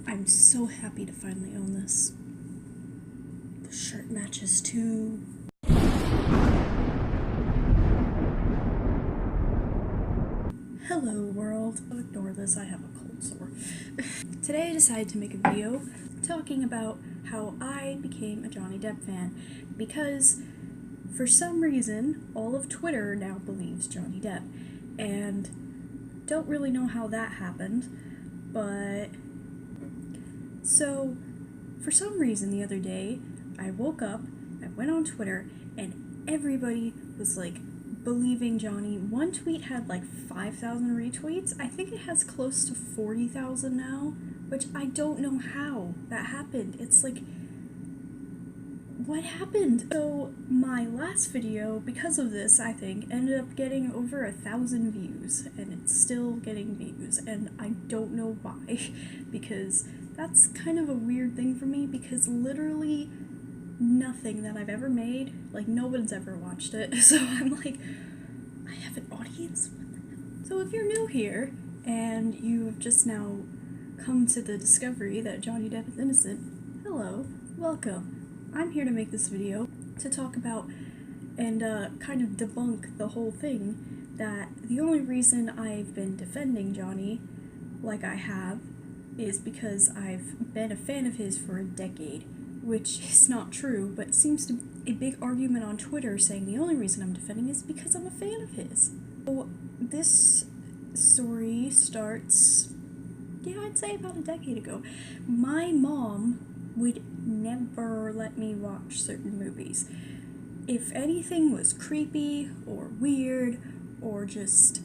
I'm so happy to finally own this. The shirt matches too. Hello world. Ignore this, I have a cold sore. Today I decided to make a video talking about how I became a Johnny Depp fan because for some reason all of Twitter now believes Johnny Depp, and don't really know how that happened, but so for some reason the other day I woke up, I went on Twitter, and everybody was like believing Johnny. One tweet had like 5,000 retweets. I think it has close to 40,000 now, which I don't know how that happened. It's like, what happened? So my last video, because of this, I think, ended up getting over 1,000 views, and it's still getting views, and I don't know why, because that's kind of a weird thing for me, because literally nothing that I've ever made, like, nobody's ever watched it, so I'm like, I have an audience? What the hell? So if you're new here, and you have just now come to the discovery that Johnny Depp is innocent, hello, welcome. I'm here to make this video to talk about and kind of debunk the whole thing that the only reason I've been defending Johnny like I have is because I've been a fan of his for a decade, which is not true, but seems to be a big argument on Twitter saying the only reason I'm defending is because I'm a fan of his. So this story starts, yeah, I'd say about a decade ago. My mom would never let me watch certain movies. If anything was creepy or weird or just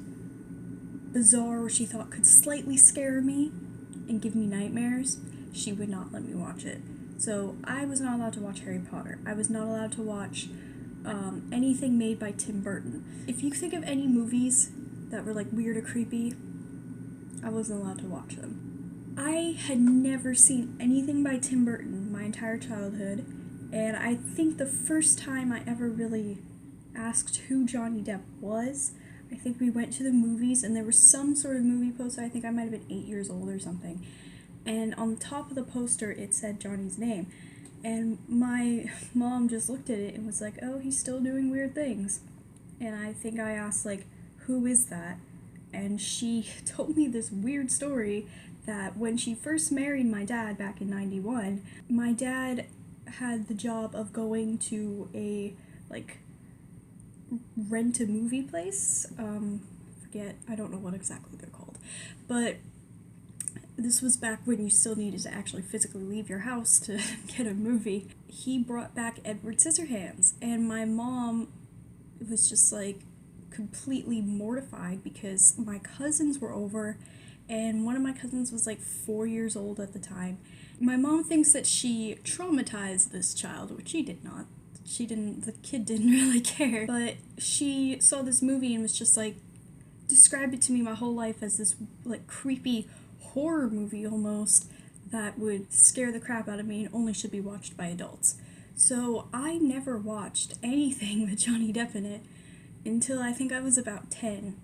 bizarre or she thought could slightly scare me and give me nightmares, she would not let me watch it. So I was not allowed to watch Harry Potter. I was not allowed to watch anything made by Tim Burton. If you think of any movies that were like weird or creepy, I wasn't allowed to watch them. I had never seen anything by Tim Burton my entire childhood, and I think the first time I ever really asked who Johnny Depp was, I think we went to the movies and there was some sort of movie poster. I think I might have been 8 years old or something. And on the top of the poster, it said Johnny's name. And my mom just looked at it and was like, oh, he's still doing weird things. And I think I asked, like, who is that? And she told me this weird story that when she first married my dad back in '91, my dad had the job of going to a, like, rent-a-movie place. I don't know what exactly they're called. But this was back when you still needed to actually physically leave your house to get a movie. He brought back Edward Scissorhands, and my mom was just like completely mortified because my cousins were over, and one of my cousins was like 4 years old at the time. My mom thinks that she traumatized this child, which she did not. The kid didn't really care, but she saw this movie and was just like, described it to me my whole life as this like creepy horror movie almost that would scare the crap out of me and only should be watched by adults. So I never watched anything with Johnny Depp in it until I think I was about 10.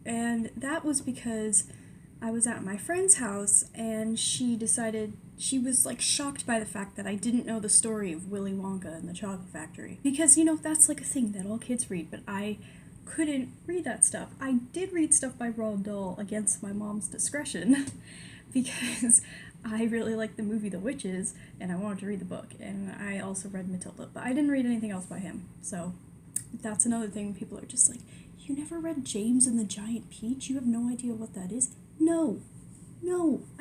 And that was because I was at my friend's house and she was like shocked by the fact that I didn't know the story of Willy Wonka and the Chocolate Factory. Because, you know, that's like a thing that all kids read, but I couldn't read that stuff. I did read stuff by Roald Dahl against my mom's discretion because I really liked the movie The Witches and I wanted to read the book, and I also read Matilda, but I didn't read anything else by him. So that's another thing. People are just like, you never read James and the Giant Peach? You have no idea what that is? No,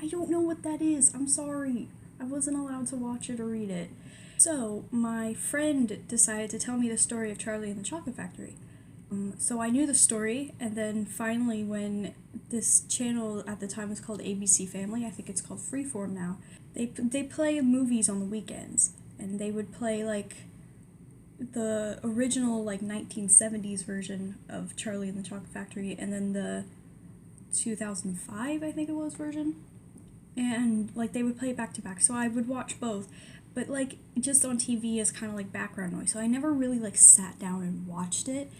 I don't know what that is. I'm sorry. I wasn't allowed to watch it or read it. So my friend decided to tell me the story of Charlie and the Chocolate Factory. So I knew the story, and then finally when this channel at the time was called ABC Family, I think it's called Freeform now, they play movies on the weekends, and they would play like the original like 1970s version of Charlie and the Chocolate Factory, and then the 2005 I think it was version, and like they would play it back to back, so I would watch both, but like just on TV as kind of like background noise, so I never really like sat down and watched it.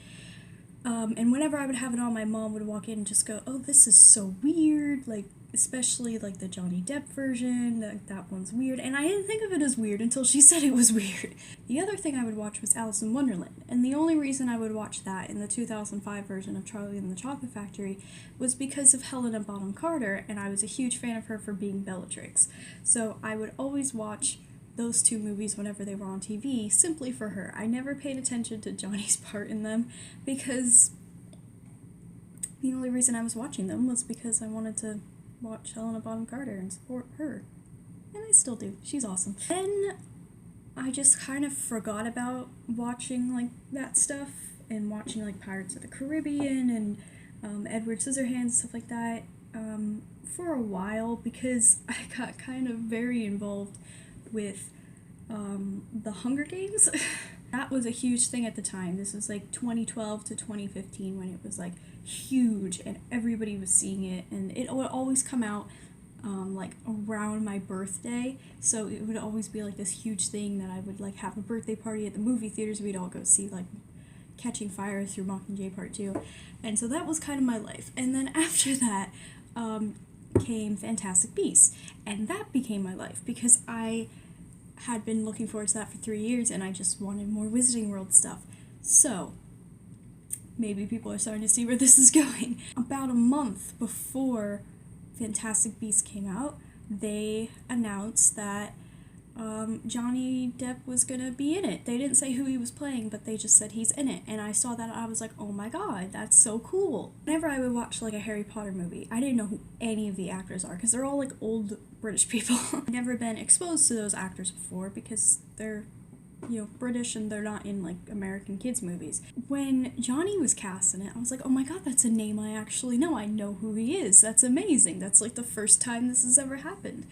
And whenever I would have it on, my mom would walk in and just go, "Oh, this is so weird," like, especially like the Johnny Depp version, that one's weird. And I didn't think of it as weird until she said it was weird. The other thing I would watch was Alice in Wonderland, and the only reason I would watch that in the 2005 version of Charlie and the Chocolate Factory was because of Helena Bonham Carter, and I was a huge fan of her for being Bellatrix. So I would always watch those two movies whenever they were on TV simply for her. I never paid attention to Johnny's part in them because the only reason I was watching them was because I wanted to watch Helena Bonham Carter and support her. And I still do. She's awesome. Then I just kind of forgot about watching like that stuff and watching like Pirates of the Caribbean and Edward Scissorhands and stuff like that for a while because I got kind of very involved with the Hunger Games. That was a huge thing at the time. This was like 2012 to 2015 when it was like huge and everybody was seeing it, and it would always come out like around my birthday, so it would always be like this huge thing that I would like have a birthday party at the movie theaters. We'd all go see like Catching Fire through Mockingjay Part 2, and so that was kind of my life. And then after that came Fantastic Beasts, and that became my life because I had been looking forward to that for 3 years and I just wanted more Wizarding World stuff. So, maybe people are starting to see where this is going. About a month before Fantastic Beasts came out, they announced that Johnny Depp was gonna be in it. They didn't say who he was playing, but they just said he's in it. And I saw that and I was like, oh my god, that's so cool. Whenever I would watch like a Harry Potter movie, I didn't know who any of the actors are because they're all like old British people. I've never been exposed to those actors before because they're, you know, British and they're not in like American kids movies. When Johnny was cast in it, I was like, oh my god, that's a name I actually know. I know who he is. That's amazing. That's like the first time this has ever happened.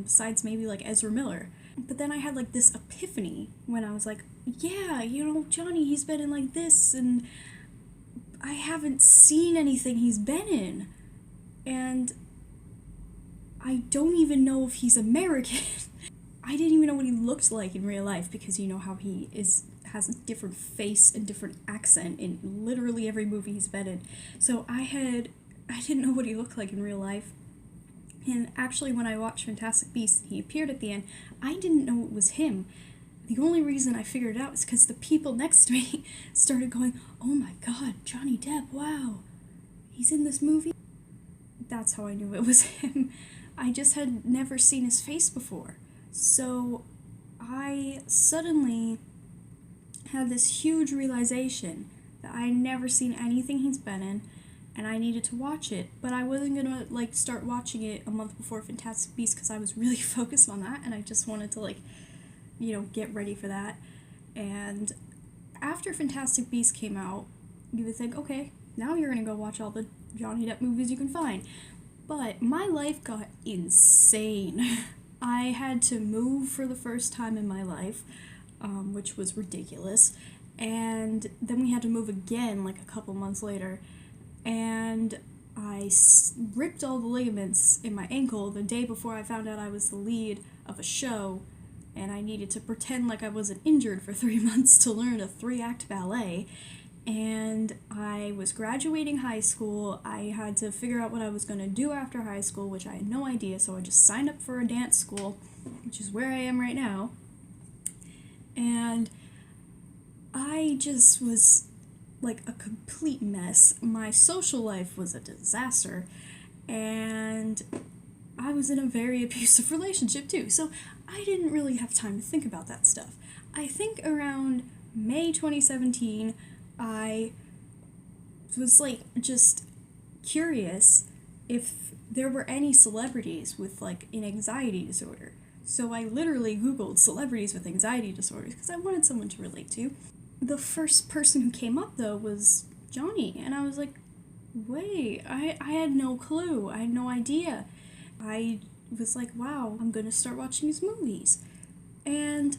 Besides maybe like Ezra Miller. But then I had like this epiphany when I was like, yeah, you know, Johnny, he's been in like this, and I haven't seen anything he's been in. And I don't even know if he's American. I didn't even know what he looked like in real life because you know how he has a different face and different accent in literally every movie he's been in. So I didn't know what he looked like in real life. And actually, when I watched Fantastic Beasts and he appeared at the end, I didn't know it was him. The only reason I figured it out is because the people next to me started going, oh my god, Johnny Depp, wow, he's in this movie? That's how I knew it was him. I just had never seen his face before. So I suddenly had this huge realization that I had never seen anything he's been in, and I needed to watch it, but I wasn't gonna like start watching it a month before Fantastic Beasts because I was really focused on that and I just wanted to like, you know, get ready for that. And after Fantastic Beasts came out, you would think, okay, now you're gonna go watch all the Johnny Depp movies you can find. But my life got insane. I had to move for the first time in my life, which was ridiculous, and then we had to move again like a couple months later. And I ripped all the ligaments in my ankle the day before I found out I was the lead of a show, and I needed to pretend like I wasn't injured for 3 months to learn a 3-act ballet. And I was graduating high school. I had to figure out what I was going to do after high school, which I had no idea, so I just signed up for a dance school, which is where I am right now. And I just was like a complete mess. My social life was a disaster, and I was in a very abusive relationship too, so I didn't really have time to think about that stuff. I think around May 2017, I was like just curious if there were any celebrities with like an anxiety disorder. So I literally Googled celebrities with anxiety disorders because I wanted someone to relate to. The first person who came up though was Johnny, and I was like, wait, I had no clue. I had no idea. I was like, wow, I'm gonna start watching his movies. And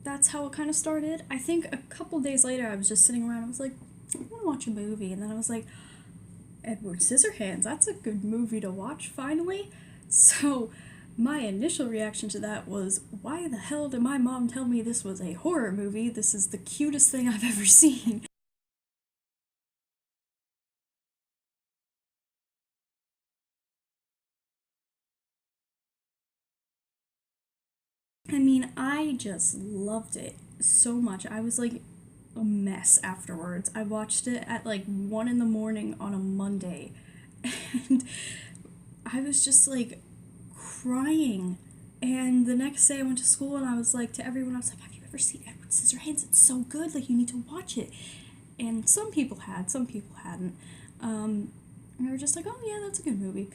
that's how it kind of started. I think a couple days later I was just sitting around, I was like, I want to watch a movie, and then I was like, Edward Scissorhands, that's a good movie to watch finally. So my initial reaction to that was, why the hell did my mom tell me this was a horror movie? This is the cutest thing I've ever seen. I mean, I just loved it so much. I was like a mess afterwards. I watched it at like 1 in the morning on a Monday, and I was just like crying. And the next day I went to school and I was like to everyone, I was like, have you ever seen Edward Scissorhands? It's so good, like you need to watch it. And some people had, some people hadn't. And they were just like, oh yeah, that's a good movie.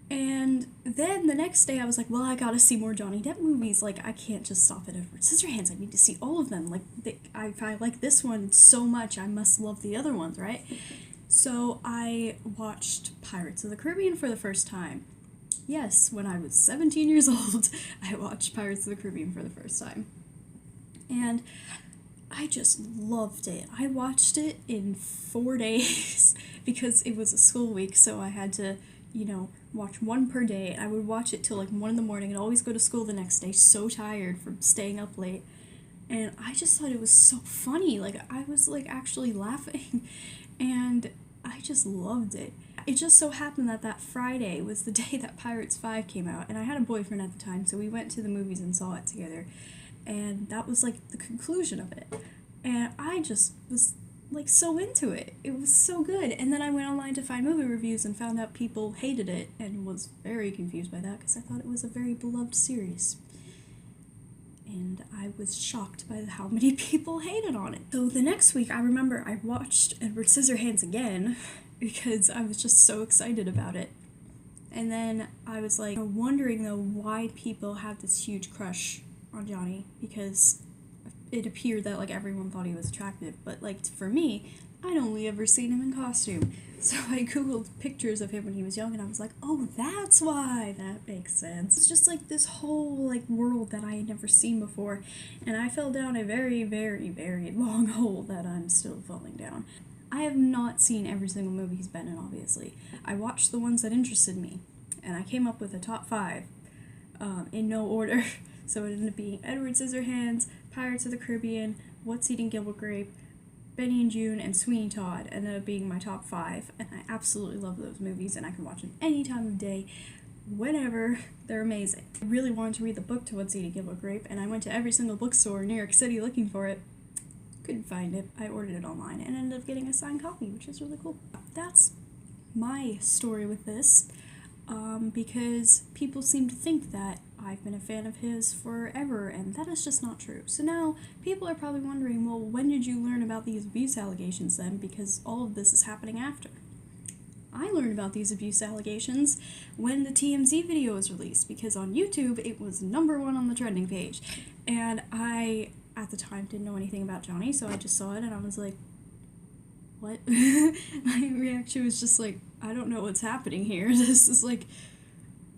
And then the next day I was like, well, I gotta see more Johnny Depp movies. Like, I can't just stop at Edward Scissorhands. I need to see all of them. Like, if I like this one so much, I must love the other ones, right? So I watched Pirates of the Caribbean for the first time. Yes, when I was 17 years old, I watched Pirates of the Caribbean for the first time. And I just loved it. I watched it in 4 days because it was a school week, so I had to, watch one per day. I would watch it till like 1 in the morning and always go to school the next day, so tired from staying up late. And I just thought it was so funny. Like, I was like actually laughing, and I just loved it. It just so happened that that Friday was the day that Pirates 5 came out, and I had a boyfriend at the time, so we went to the movies and saw it together. And that was like the conclusion of it. And I just was like so into it. It was so good. And then I went online to find movie reviews and found out people hated it, and was very confused by that because I thought it was a very beloved series. And I was shocked by how many people hated on it. So the next week, I remember I watched Edward Scissorhands again because I was just so excited about it. And then I was like wondering though why people had this huge crush on Johnny, because it appeared that like everyone thought he was attractive, but like for me, I'd only ever seen him in costume. So I googled pictures of him when he was young and I was like, oh, that's why, that makes sense. It's just like this whole like world that I had never seen before, and I fell down a very, very, very long hole that I'm still falling down. I have not seen every single movie he's been in, obviously. I watched the ones that interested me, and I came up with a top 5 in no order. So it ended up being Edward Scissorhands, Pirates of the Caribbean, What's Eating Gilbert Grape, Benny and June, and Sweeney Todd ended up being my top 5, and I absolutely love those movies, and I can watch them any time of day, whenever. They're amazing. I really wanted to read the book to What's Eating Gilbert Grape, and I went to every single bookstore in New York City looking for it. Couldn't find it. I ordered it online and ended up getting a signed copy, which is really cool. That's my story with this, because people seem to think that I've been a fan of his forever, and that is just not true. So now people are probably wondering, well, when did you learn about these abuse allegations then? Because all of this is happening after. I learned about these abuse allegations when the TMZ video was released, because on YouTube it was #1 on the trending page. And I, at the time, didn't know anything about Johnny, so I just saw it and I was like, what? My reaction was just like, I don't know what's happening here. This is like,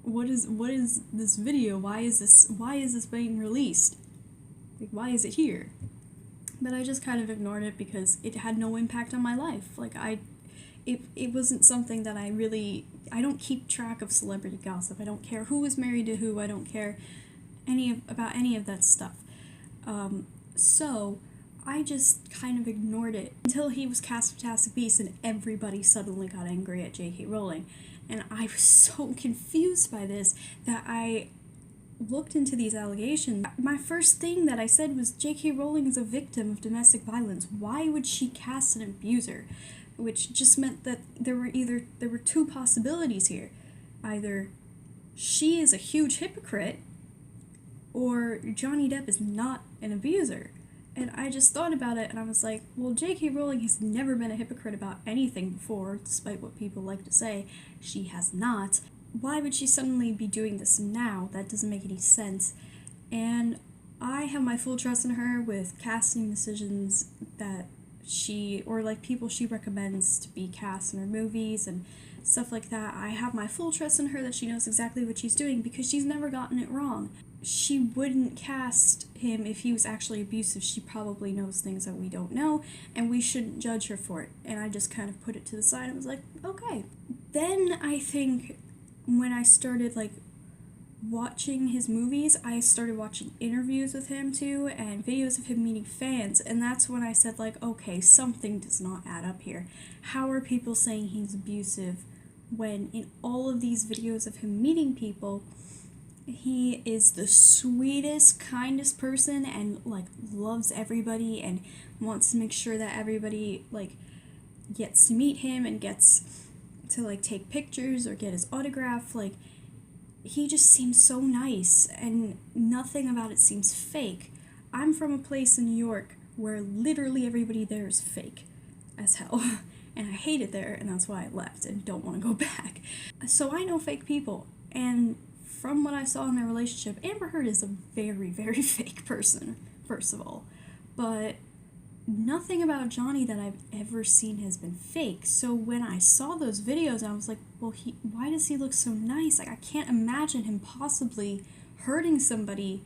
what is this video? Why is this being released? Like, why is it here? But I just kind of ignored it because it had no impact on my life. Like, it wasn't something that I don't keep track of celebrity gossip. I don't care who is married to who. I don't care about any of that stuff. So I just kind of ignored it until he was cast Fantastic Beasts and everybody suddenly got angry at J.K. Rowling. And I was so confused by this that I looked into these allegations. My first thing that I said was, J.K. Rowling is a victim of domestic violence. Why would she cast an abuser? Which just meant that there were 2 possibilities here. Either she is a huge hypocrite, or Johnny Depp is not an abuser. And I just thought about it, and I was like, well, J.K. Rowling has never been a hypocrite about anything before, despite what people like to say. She has not. Why would she suddenly be doing this now? That doesn't make any sense. And I have my full trust in her with casting decisions that people she recommends to be cast in her movies and stuff like that. I have my full trust in her that she knows exactly what she's doing because she's never gotten it wrong. She wouldn't cast him if he was actually abusive. She probably knows things that we don't know, and we shouldn't judge her for it. And I just kind of put it to the side and was like, okay. Then I think when I started watching his movies, I started watching interviews with him too and videos of him meeting fans, and that's when I said okay, something does not add up here. How are people saying he's abusive when in all of these videos of him meeting people, He is the sweetest, kindest person and like loves everybody and wants to make sure that everybody like gets to meet him and gets to like take pictures or get his autograph. Like, he just seems so nice and nothing about it seems fake. I'm from a place in New York where literally everybody there is fake as hell. And I hate it there, and that's why I left and don't want to go back. So I know fake people, and from what I saw in their relationship, Amber Heard is a very, very fake person, first of all. But nothing about Johnny that I've ever seen has been fake. So when I saw those videos, I was like, well, why does he look so nice? Like, I can't imagine him possibly hurting somebody,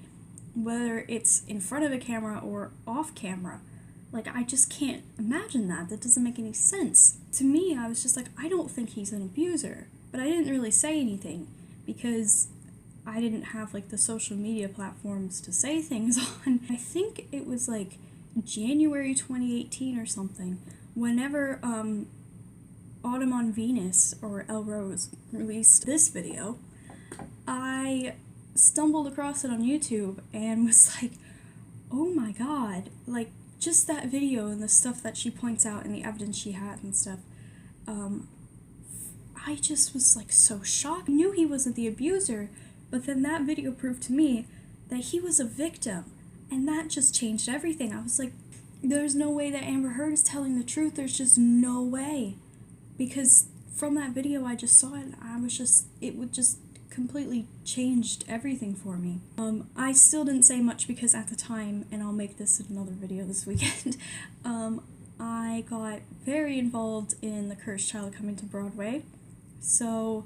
whether it's in front of a camera or off camera. Like, I just can't imagine that. That doesn't make any sense. To me, I was just like, I don't think he's an abuser. But I didn't really say anything because I didn't have, like, the social media platforms to say things on. I think it was, like, January 2018 or something, whenever Autumn on Venus, or El Rose, released this video, I stumbled across it on YouTube and was like, oh my god, like, just that video and the stuff that she points out and the evidence she had and stuff, I just was like so shocked. I knew he wasn't the abuser, but then that video proved to me that he was a victim, and that just changed everything. I was like, there's no way that Amber Heard is telling the truth. There's just no way. Because from that video I just saw it, it would just completely changed everything for me. I still didn't say much because at the time, and I'll make this another video this weekend, I got very involved in The Cursed Child coming to Broadway, so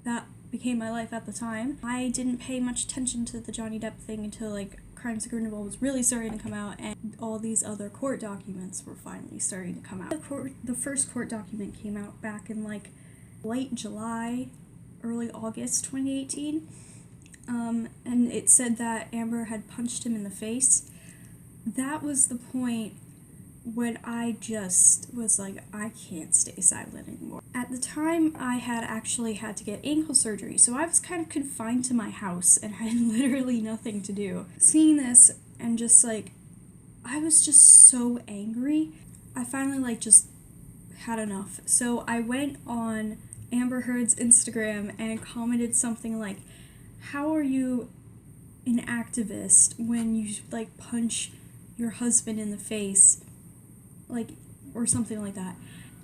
that became my life at the time. I didn't pay much attention to the Johnny Depp thing until like Crimes of Grindelwald was really starting to come out and all these other court documents were finally starting to come out. The first court document came out back in like late July, early August 2018, and it said that Amber had punched him in the face. That was the point when I just was like, I can't stay silent anymore. At the time, I had actually had to get ankle surgery, so I was kind of confined to my house and had literally nothing to do. Seeing this and just like, I was just so angry. I finally like just had enough. So I went on Amber Heard's Instagram and commented something like, how are you an activist when you like punch your husband in the face? Like, or something like that.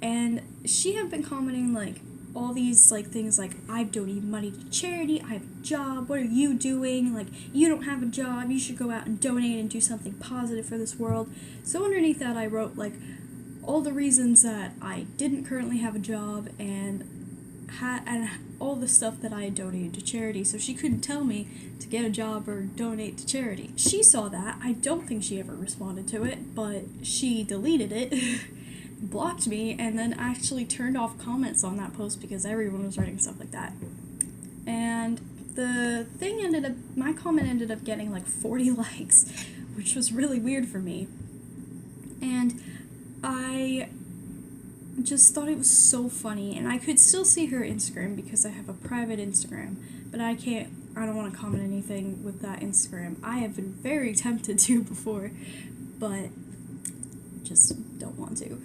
And she had been commenting like all these like things like, I've donated money to charity, I have a job, what are you doing? Like, you don't have a job, you should go out and donate and do something positive for this world. So underneath that I wrote like all the reasons that I didn't currently have a job and all the stuff that I had donated to charity, so she couldn't tell me to get a job or donate to charity. She saw that. I don't think she ever responded to it, but she deleted it, blocked me, and then actually turned off comments on that post because everyone was writing stuff like that. And my comment ended up getting like 40 likes, which was really weird for me. And I just thought it was so funny, and I could still see her Instagram because I have a private Instagram, but I don't want to comment anything with that Instagram. I have been very tempted to before, but just don't want to.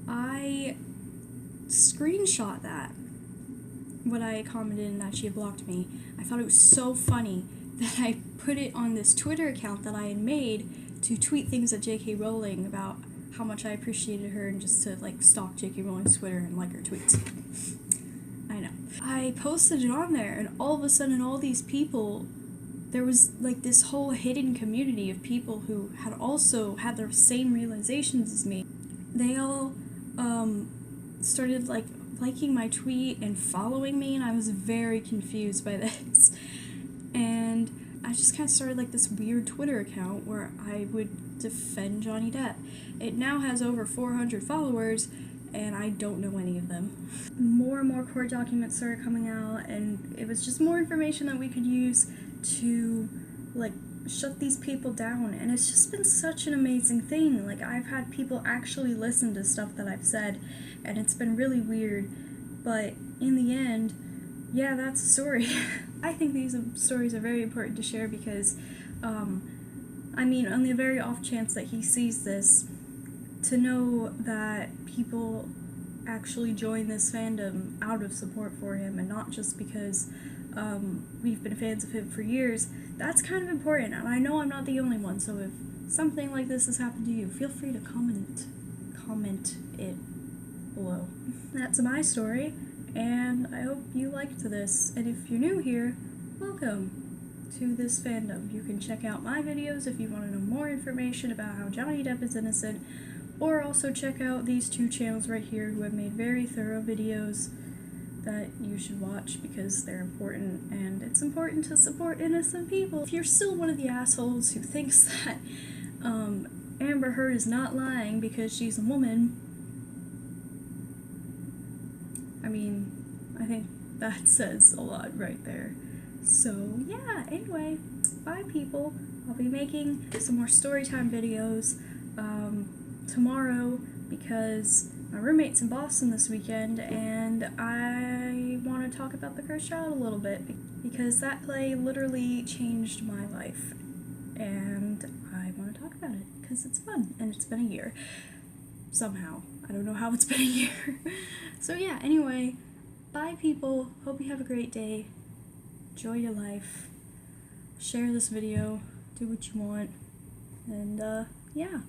I screenshot that, what I commented and that she had blocked me. I thought it was so funny that I put it on this Twitter account that I had made to tweet things at J.K. Rowling about how much I appreciated her and just to like stalk J.K. Rowling's Twitter and like her tweets. I know. I posted it on there, and all of a sudden all these people, there was like this whole hidden community of people who had also had the same realizations as me. They all started like liking my tweet and following me, and I was very confused by this. And I just kind of started like this weird Twitter account where I would defend Johnny Depp. It now has over 400 followers, and I don't know any of them. More and more court documents started coming out, and it was just more information that we could use to like shut these people down, and it's just been such an amazing thing. Like, I've had people actually listen to stuff that I've said, and it's been really weird, but in the end, yeah, that's a story. I think these stories are very important to share because, I mean, on the very off chance that he sees this, to know that people actually join this fandom out of support for him and not just because we've been fans of him for years, that's kind of important. And I know I'm not the only one, so if something like this has happened to you, feel free to comment it below. That's my story, and I hope you liked this. And if you're new here, welcome to this fandom. You can check out my videos if you want to know more information about how Johnny Depp is innocent, or also check out these two channels right here who have made very thorough videos that you should watch because they're important, and it's important to support innocent people. If you're still one of the assholes who thinks that Amber Heard is not lying because she's a woman, I mean, I think that says a lot right there. So yeah, anyway, bye people. I'll be making some more storytime videos tomorrow because my roommate's in Boston this weekend and I want to talk about The Cursed Child a little bit because that play literally changed my life and I want to talk about it because it's fun and it's been a year. Somehow. I don't know how it's been a year. So yeah, anyway, bye people. Hope you have a great day. Enjoy your life. Share this video. Do what you want. And yeah.